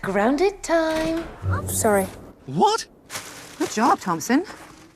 Grounded time. Sorry. What? Good job, Thompson.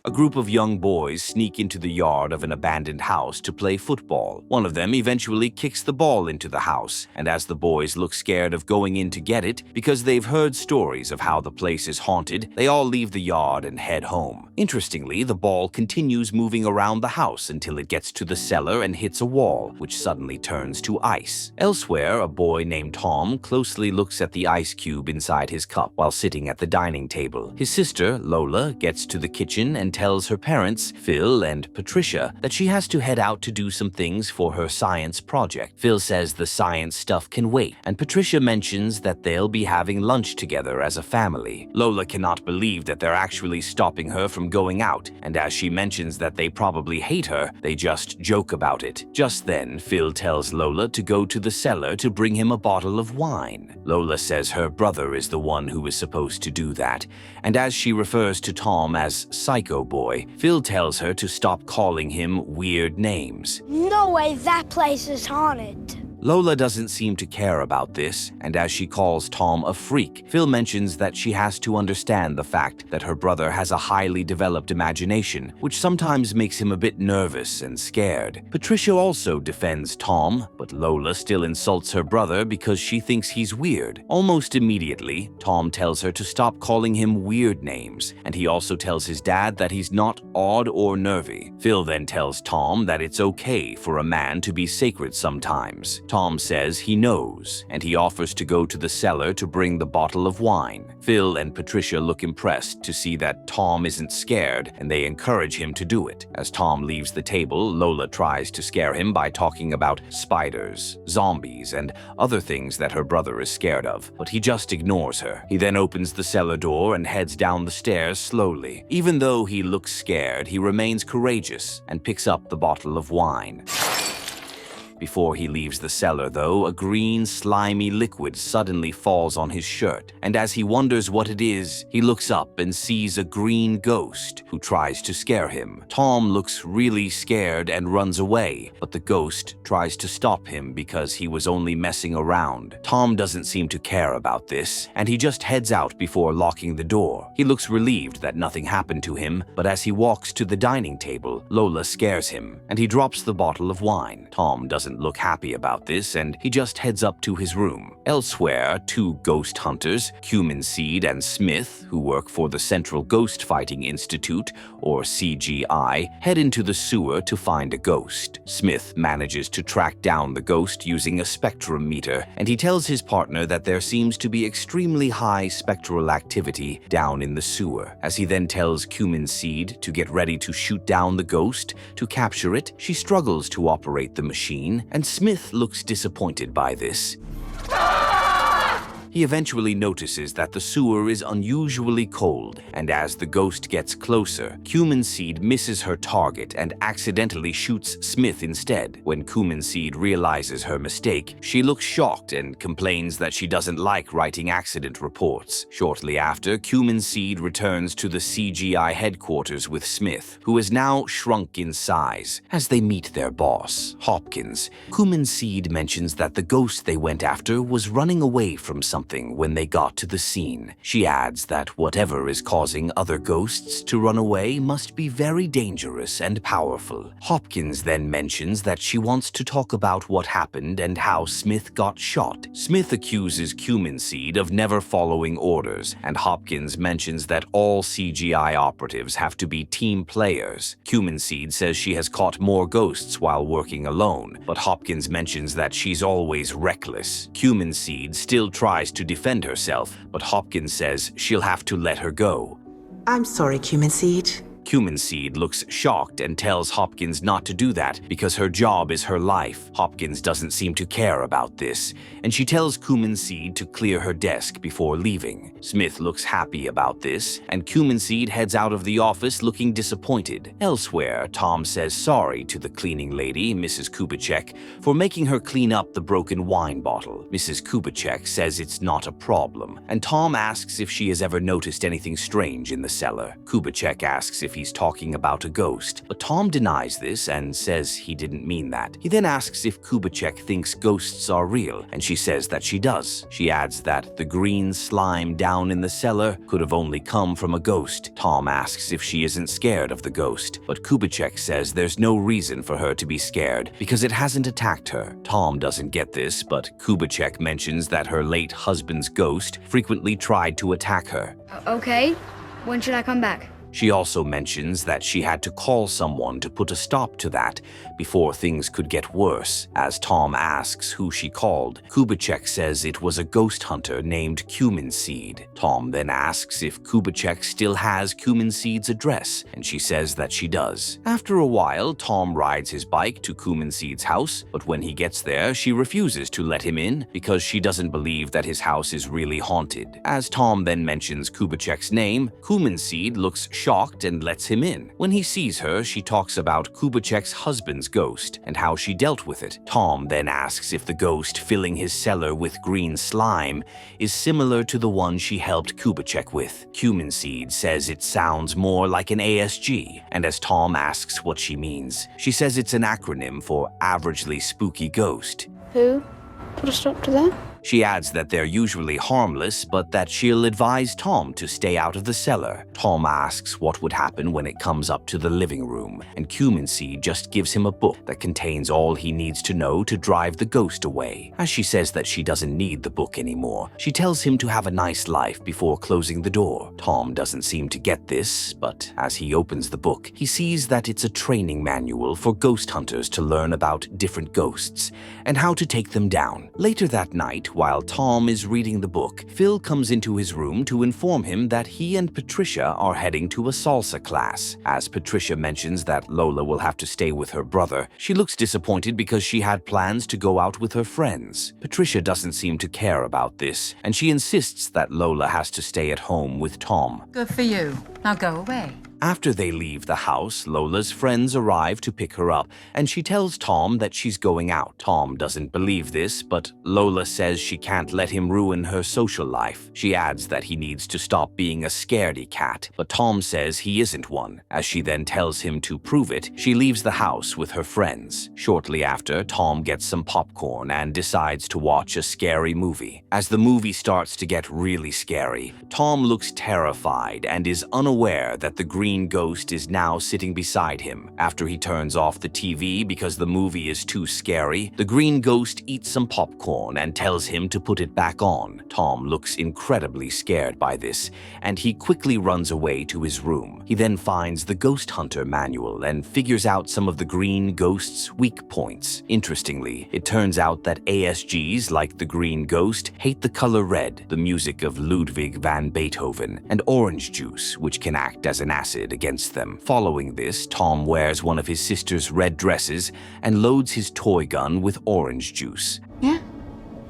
A group of young boys sneak into the yard of an abandoned house to play football. One of them eventually kicks the ball into the house, and as the boys look scared of going in to get it because they've heard stories of how the place is haunted, they all leave the yard and head home. Interestingly, the ball continues moving around the house until it gets to the cellar and hits a wall, which suddenly turns to ice. Elsewhere, a boy named Tom closely looks at the ice cube inside his cup while sitting at the dining table. His sister, Lola, gets to the kitchen and tells her parents, Phil and Patricia, that she has to head out to do some things for her science project. Phil says the science stuff can wait, and Patricia mentions that they'll be having lunch together as a family. Lola cannot believe that they're actually stopping her from going out, and as she mentions that they probably hate her, they just joke about it. Just then, Phil tells Lola to go to the cellar to bring him a bottle of wine. Lola says her brother is the one who is supposed to do that, and as she refers to Tom as Psycho Boy, Phil tells her to stop calling him weird names. No way that place is haunted. Lola doesn't seem to care about this, and as she calls Tom a freak, Phil mentions that she has to understand the fact that her brother has a highly developed imagination, which sometimes makes him a bit nervous and scared. Patricia also defends Tom, but Lola still insults her brother because she thinks he's weird. Almost immediately, Tom tells her to stop calling him weird names, and he also tells his dad that he's not odd or nervy. Phil then tells Tom that it's okay for a man to be sacred sometimes. Tom says he knows, and he offers to go to the cellar to bring the bottle of wine. Phil and Patricia look impressed to see that Tom isn't scared, and they encourage him to do it. As Tom leaves the table, Lola tries to scare him by talking about spiders, zombies, and other things that her brother is scared of, but he just ignores her. He then opens the cellar door and heads down the stairs slowly. Even though he looks scared, he remains courageous and picks up the bottle of wine. Before he leaves the cellar, though, a green, slimy liquid suddenly falls on his shirt, and as he wonders what it is, he looks up and sees a green ghost who tries to scare him. Tom looks really scared and runs away, but the ghost tries to stop him because he was only messing around. Tom doesn't seem to care about this, and he just heads out before locking the door. He looks relieved that nothing happened to him, but as he walks to the dining table, Lola scares him, and he drops the bottle of wine. Tom doesn't look happy about this, and he just heads up to his room. Elsewhere, two ghost hunters, Cumin Seed and Smith, who work for the Central Ghost Fighting Institute, or CGI, head into the sewer to find a ghost. Smith manages to track down the ghost using a spectrum meter, and he tells his partner that there seems to be extremely high spectral activity down in the sewer. As he then tells Cumin Seed to get ready to shoot down the ghost to capture it, she struggles to operate the machine, and Smith looks disappointed by this. He eventually notices that the sewer is unusually cold, and as the ghost gets closer, Cumin Seed misses her target and accidentally shoots Smith instead. When Cumin Seed realizes her mistake, she looks shocked and complains that she doesn't like writing accident reports. Shortly after, Cumin Seed returns to the CGI headquarters with Smith, who is now shrunk in size. As they meet their boss, Hopkins, Cumin Seed mentions that the ghost they went after was running away from something when they got to the scene. She adds that whatever is causing other ghosts to run away must be very dangerous and powerful. Hopkins then mentions that she wants to talk about what happened and how Smith got shot. Smith accuses Cumin Seed of never following orders, and Hopkins mentions that all CGI operatives have to be team players. Cumin Seed says she has caught more ghosts while working alone, but Hopkins mentions that she's always reckless. Cumin Seed still tries to defend herself, but Hopkins says she'll have to let her go. I'm sorry, Cumin Seed. Cumin Seed looks shocked and tells Hopkins not to do that because her job is her life. Hopkins doesn't seem to care about this, and she tells Cumin Seed to clear her desk before leaving. Smith looks happy about this, and Cumin Seed heads out of the office looking disappointed. Elsewhere, Tom says sorry to the cleaning lady, Mrs. Kubitschek, for making her clean up the broken wine bottle. Mrs. Kubitschek says it's not a problem, and Tom asks if she has ever noticed anything strange in the cellar. Kubitschek asks if he's talking about a ghost, but Tom denies this and says he didn't mean that. He then asks if Kubitschek thinks ghosts are real, and she says that she does. She adds that the green slime down in the cellar could have only come from a ghost. Tom asks if she isn't scared of the ghost, but Kubitschek says there's no reason for her to be scared because it hasn't attacked her. Tom doesn't get this, but Kubitschek mentions that her late husband's ghost frequently tried to attack her. Okay, when should I come back? She also mentions that she had to call someone to put a stop to that before things could get worse. As Tom asks who she called, Kubitschek says it was a ghost hunter named Cumin Seed. Tom then asks if Kubitschek still has Cumin Seed's address, and she says that she does. After a while, Tom rides his bike to Cumin Seed's house, but when he gets there, she refuses to let him in because she doesn't believe that his house is really haunted. As Tom then mentions Kubitschek's name, Cumin Seed looks shocked and lets him in. When he sees her, she talks about Kubitschek's husband's ghost and how she dealt with it. Tom then asks if the ghost filling his cellar with green slime is similar to the one she helped Kubitschek with. Cumin Seed says it sounds more like an ASG, and as Tom asks what she means, she says it's an acronym for Averagely Spooky Ghost. Who put a stop to that? She adds that they're usually harmless, but that she'll advise Tom to stay out of the cellar. Tom asks what would happen when it comes up to the living room, and Cumin Seed just gives him a book that contains all he needs to know to drive the ghost away. As she says that she doesn't need the book anymore, she tells him to have a nice life before closing the door. Tom doesn't seem to get this, but as he opens the book, he sees that it's a training manual for ghost hunters to learn about different ghosts and how to take them down. Later that night, while Tom is reading the book, Phil comes into his room to inform him that he and Patricia are heading to a salsa class. As Patricia mentions that Lola will have to stay with her brother, she looks disappointed because she had plans to go out with her friends. Patricia doesn't seem to care about this, and she insists that Lola has to stay at home with Tom. Good for you. Now go away. After they leave the house, Lola's friends arrive to pick her up, and she tells Tom that she's going out. Tom doesn't believe this, but Lola says she can't let him ruin her social life. She adds that he needs to stop being a scaredy cat, but Tom says he isn't one. As she then tells him to prove it, she leaves the house with her friends. Shortly after, Tom gets some popcorn and decides to watch a scary movie. As the movie starts to get really scary, Tom looks terrified and is unaware that the green ghost is now sitting beside him. After he turns off the TV because the movie is too scary, the green ghost eats some popcorn and tells him to put it back on. Tom looks incredibly scared by this, and he quickly runs away to his room. He then finds the Ghost Hunter manual and figures out some of the green ghost's weak points. Interestingly, it turns out that ASGs, like the green ghost, hate the color red, the music of Ludwig van Beethoven, and orange juice, which can act as an acid against them. Following this, Tom wears one of his sister's red dresses and loads his toy gun with orange juice. Yeah?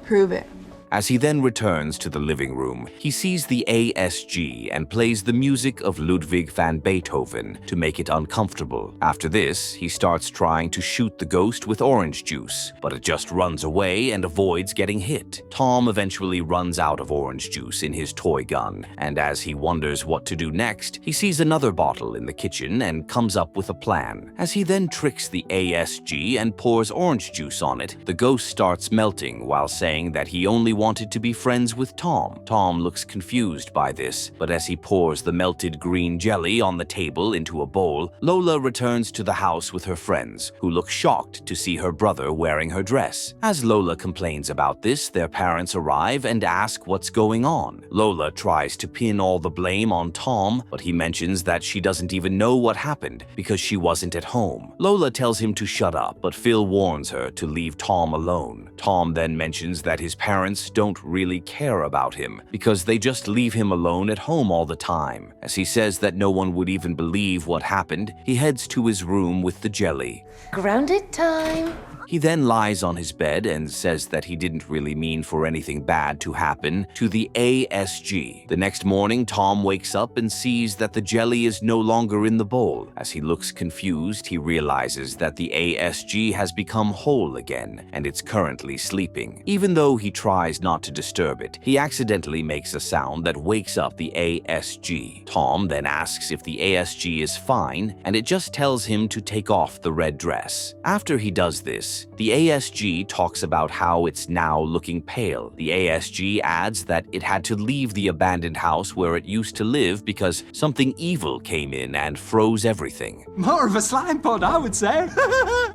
Prove it. As he then returns to the living room, he sees the ASG and plays the music of Ludwig van Beethoven to make it uncomfortable. After this, he starts trying to shoot the ghost with orange juice, but it just runs away and avoids getting hit. Tom eventually runs out of orange juice in his toy gun, and as he wonders what to do next, he sees another bottle in the kitchen and comes up with a plan. As he then tricks the ASG and pours orange juice on it, the ghost starts melting while saying that he only wanted to be friends with Tom. Tom looks confused by this, but as he pours the melted green jelly on the table into a bowl, Lola returns to the house with her friends, who look shocked to see her brother wearing her dress. As Lola complains about this, their parents arrive and ask what's going on. Lola tries to pin all the blame on Tom, but he mentions that she doesn't even know what happened because she wasn't at home. Lola tells him to shut up, but Phil warns her to leave Tom alone. Tom then mentions that his parents don't really care about him because they just leave him alone at home all the time. As he says that no one would even believe what happened, he heads to his room with the jelly. Grounded time. He then lies on his bed and says that he didn't really mean for anything bad to happen to the ASG. The next morning, Tom wakes up and sees that the jelly is no longer in the bowl. As he looks confused, he realizes that the ASG has become whole again, and it's currently sleeping. Even though he tries not to disturb it, he accidentally makes a sound that wakes up the ASG. Tom then asks if the ASG is fine, and it just tells him to take off the red dress. After he does this, the ASG talks about how it's now looking pale. The ASG adds that it had to leave the abandoned house where it used to live because something evil came in and froze everything. More of a slime pod, I would say.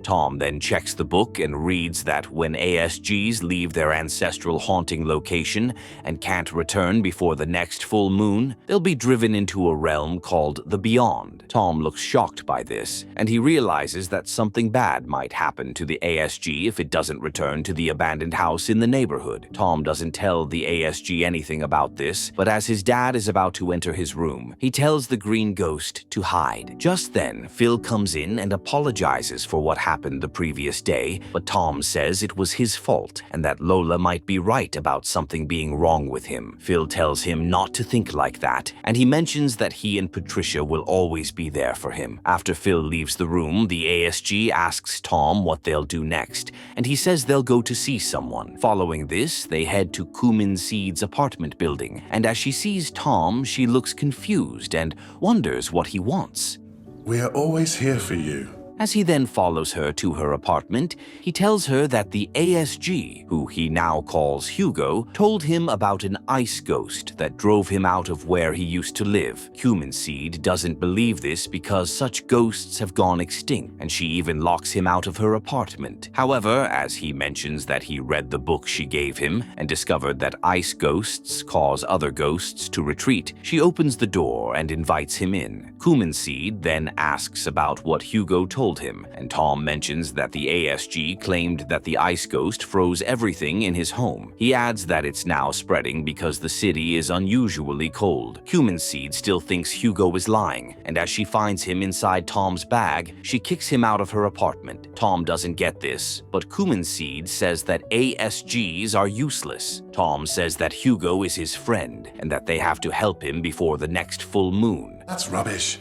Tom then checks the book and reads that when ASGs leave their ancestral haunting location and can't return before the next full moon, they'll be driven into a realm called the Beyond. Tom looks shocked by this, and he realizes that something bad might happen to the ASG if it doesn't return to the abandoned house in the neighborhood. Tom doesn't tell the ASG anything about this, but as his dad is about to enter his room, he tells the green ghost to hide. Just then, Phil comes in and apologizes for what happened the previous day, but Tom says it was his fault and that Lola might be right about something being wrong with him. Phil tells him not to think like that, and he mentions that he and Patricia will always be there for him. After Phil leaves the room, the ASG asks Tom what they'll do next, and he says they'll go to see someone. Following this, they head to Cumin Seed's apartment building, and as she sees Tom, she looks confused and wonders what he wants. We are always here for you. As he then follows her to her apartment, he tells her that the ASG, who he now calls Hugo, told him about an ice ghost that drove him out of where he used to live. Cumin Seed doesn't believe this because such ghosts have gone extinct, and she even locks him out of her apartment. However, as he mentions that he read the book she gave him and discovered that ice ghosts cause other ghosts to retreat, she opens the door and invites him in. Cumin Seed then asks about what Hugo told him, and Tom mentions that the ASG claimed that the ice ghost froze everything in his home. He adds that it's now spreading because the city is unusually cold. Cumin Seed still thinks Hugo is lying, and as she finds him inside Tom's bag, she kicks him out of her apartment. Tom doesn't get this, but Cumin Seed says that ASGs are useless. Tom says that Hugo is his friend, and that they have to help him before the next full moon. That's rubbish.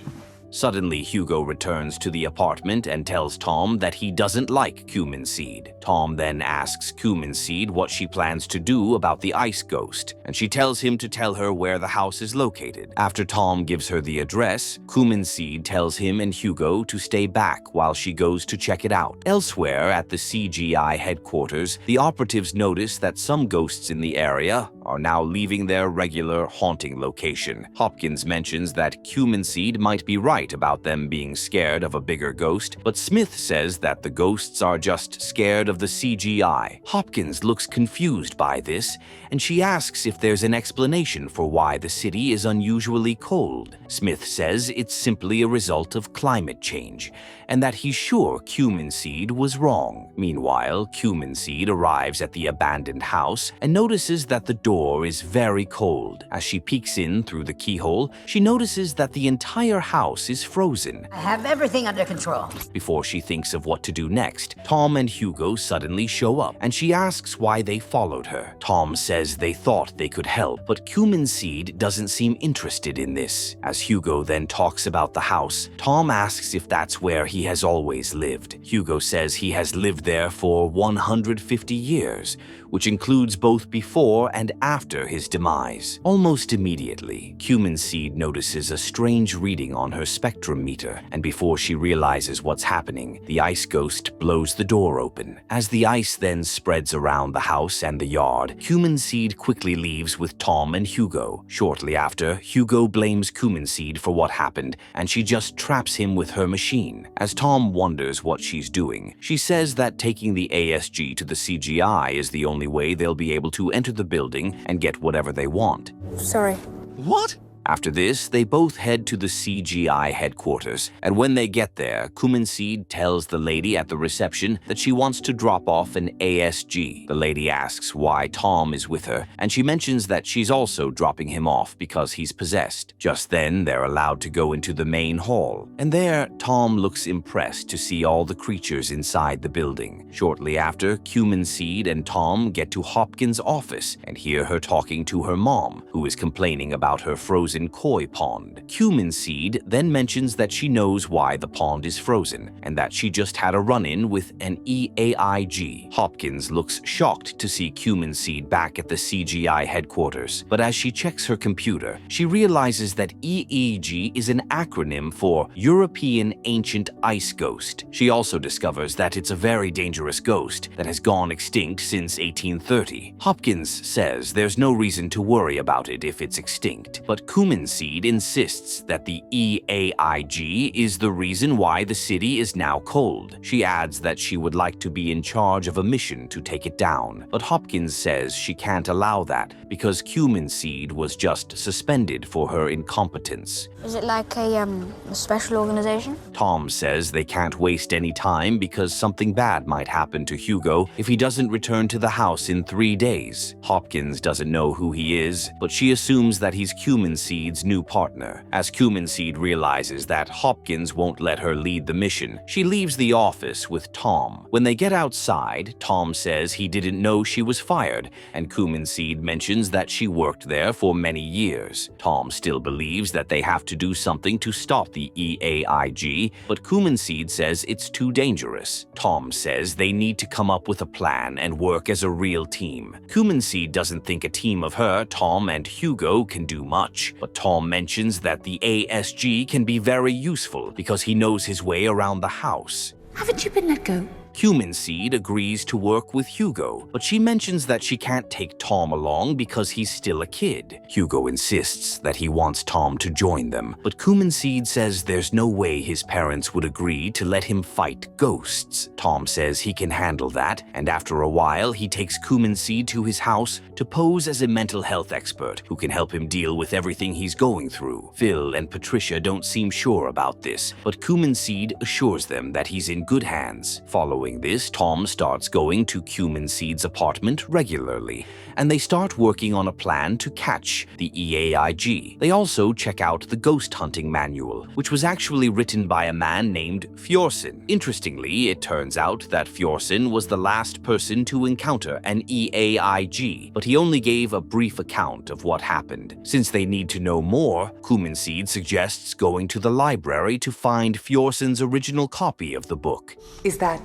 Suddenly, Hugo returns to the apartment and tells Tom that he doesn't like Cumin Seed. Tom then asks Cumin Seed what she plans to do about the ice ghost, and she tells him to tell her where the house is located. After Tom gives her the address, Cumin Seed tells him and Hugo to stay back while she goes to check it out. Elsewhere at the CGI headquarters, the operatives notice that some ghosts in the area are now leaving their regular haunting location. Hopkins mentions that Cumin Seed might be right about them being scared of a bigger ghost, but Smith says that the ghosts are just scared of the CGI. Hopkins looks confused by this, and she asks if there's an explanation for why the city is unusually cold. Smith says it's simply a result of climate change, and that he's sure Cumin Seed was wrong. Meanwhile, Cumin Seed arrives at the abandoned house and notices that the door is very cold. As she peeks in through the keyhole, she notices that the entire house is frozen. I have everything under control. Before she thinks of what to do next, Tom and Hugo suddenly show up, and she asks why they followed her. Tom says they thought they could help, but Cumin Seed doesn't seem interested in this. As Hugo then talks about the house, Tom asks if that's where he has always lived. Hugo says he has lived there for 150 years, which includes both before and after his demise. Almost immediately, Cumin Seed notices a strange reading on her spectrum meter, and before she realizes what's happening, the ice ghost blows the door open. As the ice then spreads around the house and the yard, Cumin Seed quickly leaves with Tom and Hugo. Shortly after, Hugo blames Cumin Seed for what happened, and she just traps him with her machine. As Tom wonders what she's doing, she says that taking the ASG to the CGI is the only way they'll be able to enter the building and get whatever they want. Sorry. What? After this, they both head to the CGI headquarters, and when they get there, Kumenseed tells the lady at the reception that she wants to drop off an ASG. The lady asks why Tom is with her, and she mentions that she's also dropping him off because he's possessed. Just then, they're allowed to go into the main hall, and there, Tom looks impressed to see all the creatures inside the building. Shortly after, Kumenseed and Tom get to Hopkins' office and hear her talking to her mom, who is complaining about her frozen koi pond. Kumenseed then mentions that she knows why the pond is frozen and that she just had a run-in with an EAIG. Hopkins looks shocked to see Kumenseed back at the CGI headquarters, but as she checks her computer, she realizes that EEG is an acronym for European Ancient Ice Ghost. She also discovers that it's a very dangerous ghost that has gone extinct since 1830. Hopkins says there's no reason to worry about it if it's extinct, but Kumenseed insists that the EAIG is the reason why the city is now cold. She adds that she would like to be in charge of a mission to take it down, but Hopkins says she can't allow that because Kumenseed was just suspended for her incompetence. Is it like a special organization? Tom says they can't waste any time because something bad might happen to Hugo if he doesn't return to the house in 3 days. Hopkins doesn't know who he is, but she assumes that he's Kumenseed's new partner. As Kumenseed realizes that Hopkins won't let her lead the mission, she leaves the office with Tom. When they get outside, Tom says he didn't know she was fired, and Kumenseed mentions that she worked there for many years. Tom still believes that they have to do something to stop the EAIG, but Kumenseed says it's too dangerous. Tom says they need to come up with a plan and work as a real team. Kumenseed doesn't think a team of her, Tom, and Hugo can do much, but Tom mentions that the ASG can be very useful because he knows his way around the house. Haven't you been let go? Kumenseed agrees to work with Hugo, but she mentions that she can't take Tom along because he's still a kid. Hugo insists that he wants Tom to join them, but Kumenseed says there's no way his parents would agree to let him fight ghosts. Tom says he can handle that, and after a while, he takes Kumenseed to his house to pose as a mental health expert who can help him deal with everything he's going through. Phil and Patricia don't seem sure about this, but Kumenseed assures them that he's in good hands. Following this, Tom starts going to Kumenseed's apartment regularly, and they start working on a plan to catch the EAIG. They also check out the ghost hunting manual, which was actually written by a man named Fjorsen. Interestingly, it turns out that Fjorsen was the last person to encounter an EAIG, but he only gave a brief account of what happened. Since they need to know more, Kumenseed suggests going to the library to find Fjorsen's original copy of the book. Is that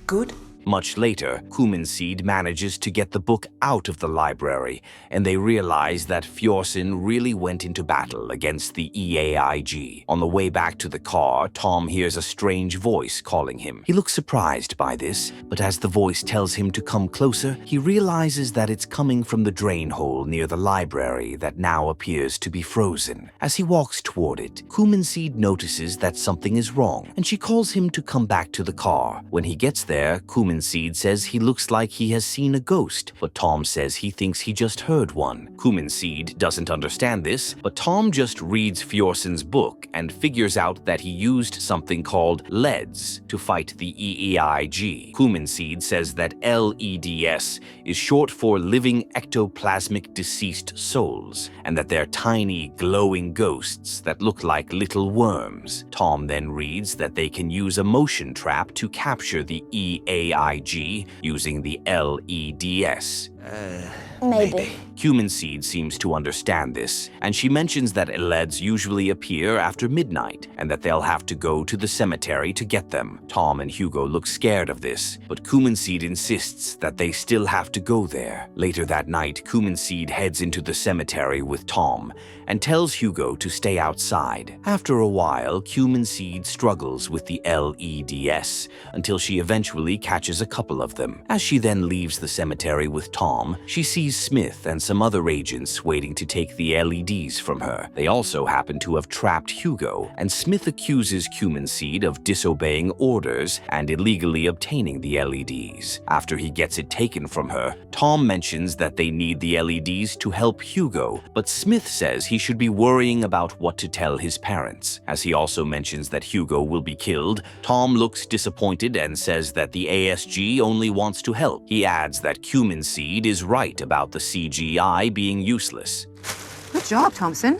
good? Much later, Kumenseed manages to get the book out of the library, and they realize that Fjorsen really went into battle against the EAIG. On the way back to the car, Tom hears a strange voice calling him. He looks surprised by this, but as the voice tells him to come closer, he realizes that it's coming from the drain hole near the library that now appears to be frozen. As he walks toward it, Kumenseed notices that something is wrong, and she calls him to come back to the car. When he gets there, Kumenseed says he looks like he has seen a ghost, but Tom says he thinks he just heard one. Kumenseed doesn't understand this, but Tom just reads Fjorsen's book and figures out that he used something called LEDs to fight the EEIG. Kumenseed says that LEDS is short for living ectoplasmic deceased souls, and that they're tiny glowing ghosts that look like little worms. Tom then reads that they can use a motion trap to capture the EAIG using the LEDS. Maybe. Kumenseed seems to understand this, and she mentions that LEDs usually appear after midnight, and that they'll have to go to the cemetery to get them. Tom and Hugo look scared of this, but Kumenseed insists that they still have to go there. Later that night, Kumenseed heads into the cemetery with Tom, and tells Hugo to stay outside. After a while, Kumenseed struggles with the LEDS, until she eventually catches a couple of them. As she then leaves the cemetery with Tom, Tom, she sees Smith and some other agents waiting to take the LEDs from her. They also happen to have trapped Hugo, and Smith accuses Cumin Seed of disobeying orders and illegally obtaining the LEDs. After he gets it taken from her, Tom mentions that they need the LEDs to help Hugo, but Smith says he should be worrying about what to tell his parents. As he also mentions that Hugo will be killed, Tom looks disappointed and says that the ASG only wants to help. He adds that Cumin Seed is right about the CGI being useless. Good job, Thompson.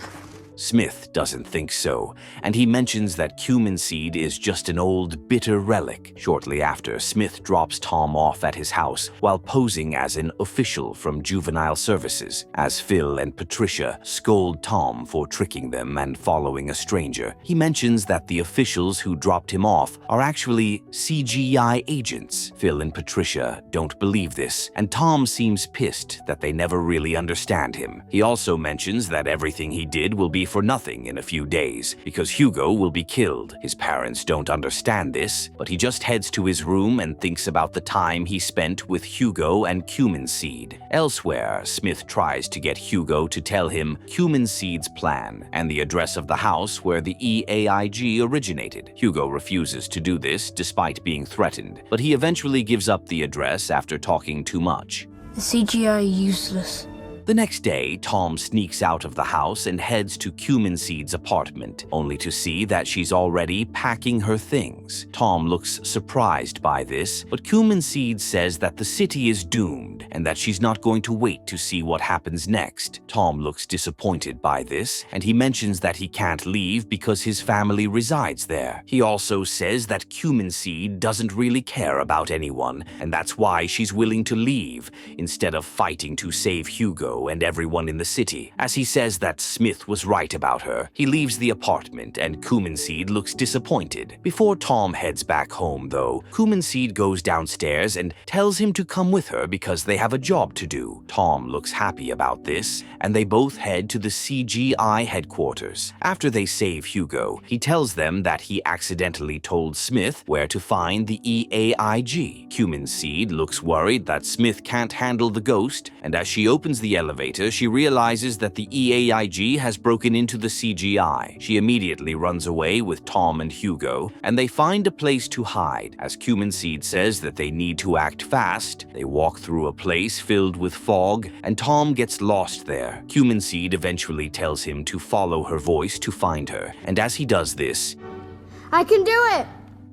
Smith doesn't think so, and he mentions that Cumin Seed is just an old, bitter relic. Shortly after, Smith drops Tom off at his house while posing as an official from Juvenile Services. As Phil and Patricia scold Tom for tricking them and following a stranger, he mentions that the officials who dropped him off are actually CGI agents. Phil and Patricia don't believe this, and Tom seems pissed that they never really understand him. He also mentions that everything he did will be for nothing in a few days because Hugo will be killed. His parents don't understand this, but he just heads to his room and thinks about the time he spent with Hugo and Cumin Seed. Elsewhere, Smith tries to get Hugo to tell him Cumin Seed's plan and the address of the house where the EAIG originated. Hugo refuses to do this despite being threatened, but he eventually gives up the address after talking too much. The CGI are useless. The next day, Tom sneaks out of the house and heads to Cumin Seed's apartment, only to see that she's already packing her things. Tom looks surprised by this, but Cumin Seed says that the city is doomed and that she's not going to wait to see what happens next. Tom looks disappointed by this, and he mentions that he can't leave because his family resides there. He also says that Cumin Seed doesn't really care about anyone, and that's why she's willing to leave instead of fighting to save Hugo and everyone in the city. As he says that Smith was right about her, he leaves the apartment and Cumin Seed looks disappointed. Before Tom heads back home, though, Cumin Seed goes downstairs and tells him to come with her because they have a job to do. Tom looks happy about this, and they both head to the CGI headquarters. After they save Hugo, he tells them that he accidentally told Smith where to find the EAIG. Cumin Seed looks worried that Smith can't handle the ghost, and as she opens the elevator, she realizes that the EAIG has broken into the CGI. She immediately runs away with Tom and Hugo, and they find a place to hide. As Cumin Seed says that they need to act fast, they walk through a place filled with fog, and Tom gets lost there. Cumin Seed eventually tells him to follow her voice to find her, and as he does this, I can do it!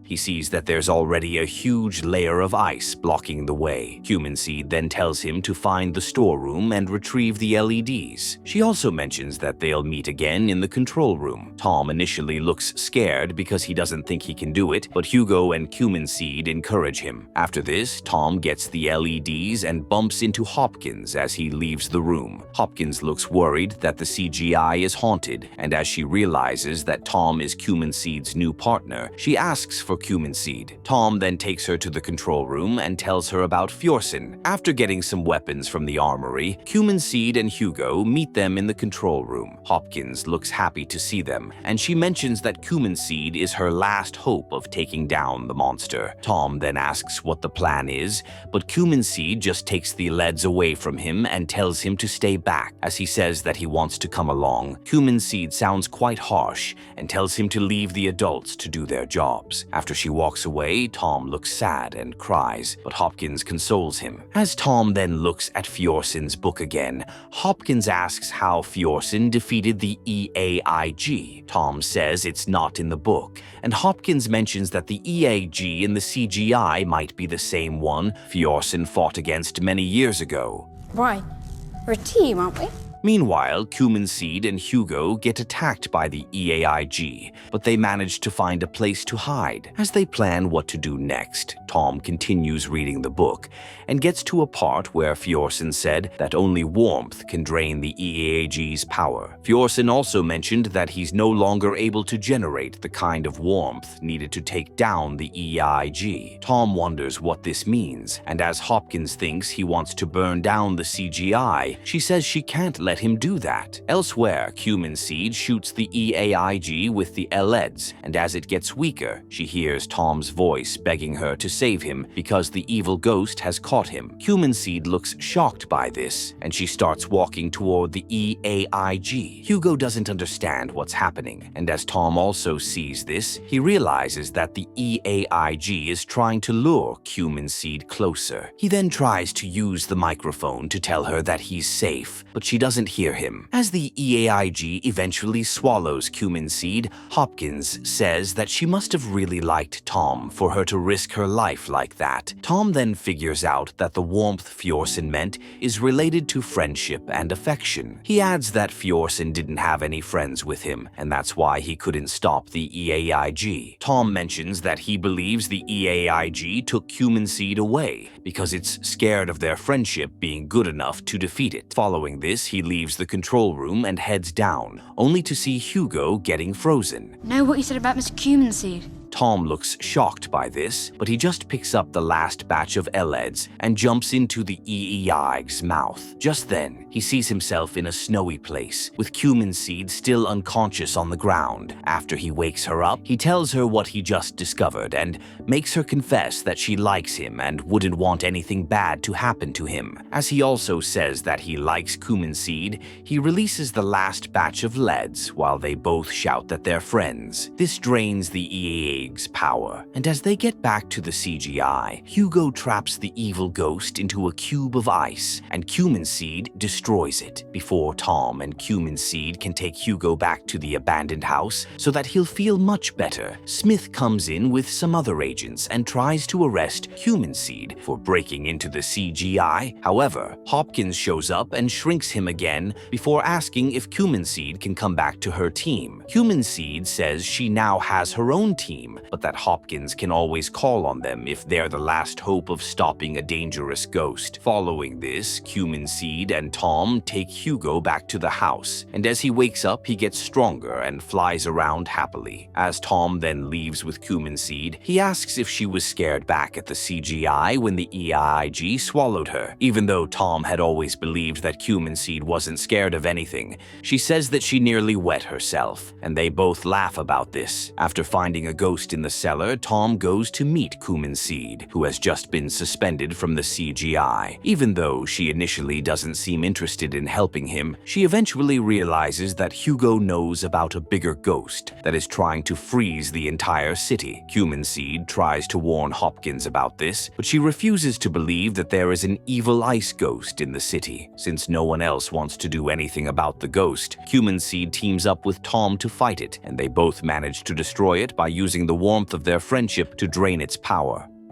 he sees that there's already a huge layer of ice blocking the way. Cumin Seed then tells him to find the storeroom and retrieve the LEDs. She also mentions that they'll meet again in the control room. Tom initially looks scared because he doesn't think he can do it, but Hugo and Cumin Seed encourage him. After this, Tom gets the LEDs and bumps into Hopkins as he leaves the room. Hopkins looks worried that the CGI is haunted, and as she realizes that Tom is Cumin Seed's new partner, she asks for Cumin Seed. Tom then takes her to the control room and tells her about Fjorsen. After getting some weapons from the armory, Cumin Seed and Hugo meet them in the control room. Hopkins looks happy to see them, and she mentions that Cumin Seed is her last hope of taking down the monster. Tom then asks what the plan is, but Cumin Seed just takes the LEDs away from him and tells him to stay back. As he says that he wants to come along, Cumin Seed sounds quite harsh and tells him to leave the adults to do their jobs. After she walks away, Tom looks sad and cries, but Hopkins consoles him. As Tom then looks at Fjorsen's book again, Hopkins asks how Fjorsen defeated the EAIG. Tom says it's not in the book, and Hopkins mentions that the EAG in the CGI might be the same one Fjorsen fought against many years ago. Right. We're a team, aren't we? Meanwhile, Cumin Seed and Hugo get attacked by the EAIG, but they manage to find a place to hide. As they plan what to do next, Tom continues reading the book and gets to a part where Fjorsen said that only warmth can drain the EAG's power. Fjorsen also mentioned that he's no longer able to generate the kind of warmth needed to take down the EAIG. Tom wonders what this means, and as Hopkins thinks he wants to burn down the CGI, she says she can't let him do that. Elsewhere, Cumin Seed shoots the EAIG with the LEDs, and as it gets weaker, she hears Tom's voice begging her to save him because the evil ghost has caught him. Cumin Seed looks shocked by this, and she starts walking toward the EAIG. Hugo doesn't understand what's happening, and as Tom also sees this, he realizes that the EAIG is trying to lure Cumin Seed closer. He then tries to use the microphone to tell her that he's safe, but she doesn't hear him. As the EAIG eventually swallows Cumin Seed, Hopkins says that she must have really liked Tom for her to risk her life like that. Tom then figures out that the warmth Fjorsen meant is related to friendship and affection. He adds that Fjorsen didn't have any friends with him, and that's why he couldn't stop the EAIG. Tom mentions that he believes the EAIG took Cumin Seed away because it's scared of their friendship being good enough to defeat it. Following this, he leaves the control room and heads down, only to see Hugo getting frozen. Know what you said about Mr. Cumin Seed? Tom looks shocked by this, but he just picks up the last batch of LEDs and jumps into the EEI's mouth. Just then, he sees himself in a snowy place, with Cumin Seed still unconscious on the ground. After he wakes her up, he tells her what he just discovered and makes her confess that she likes him and wouldn't want anything bad to happen to him. As he also says that he likes Cumin Seed, he releases the last batch of LEDs while they both shout that they're friends. This drains the EEI's power, and as they get back to the CGI, Hugo traps the evil ghost into a cube of ice, and Cumin Seed destroys it. Before Tom and Cumin Seed can take Hugo back to the abandoned house so that he'll feel much better, Smith comes in with some other agents and tries to arrest Cumin Seed for breaking into the CGI. However, Hopkins shows up and shrinks him again before asking if Cumin Seed can come back to her team. Cumin Seed says she now has her own team, but that Hopkins can always call on them if they're the last hope of stopping a dangerous ghost. Following this, Cumin Seed and Tom take Hugo back to the house, and as he wakes up, he gets stronger and flies around happily. As Tom then leaves with Cumin Seed, he asks if she was scared back at the CGI when the EIG swallowed her. Even though Tom had always believed that Cumin Seed wasn't scared of anything, she says that she nearly wet herself, and they both laugh about this. After finding a ghost in the cellar, Tom goes to meet Cumin Seed, who has just been suspended from the CGI. Even though she initially doesn't seem interested in helping him, she eventually realizes that Hugo knows about a bigger ghost that is trying to freeze the entire city. Cumin Seed tries to warn Hopkins about this, but she refuses to believe that there is an evil ice ghost in the city. Since no one else wants to do anything about the ghost, Cumin Seed teams up with Tom to fight it, and they both manage to destroy it by using the warmth of their friendship to drain its power.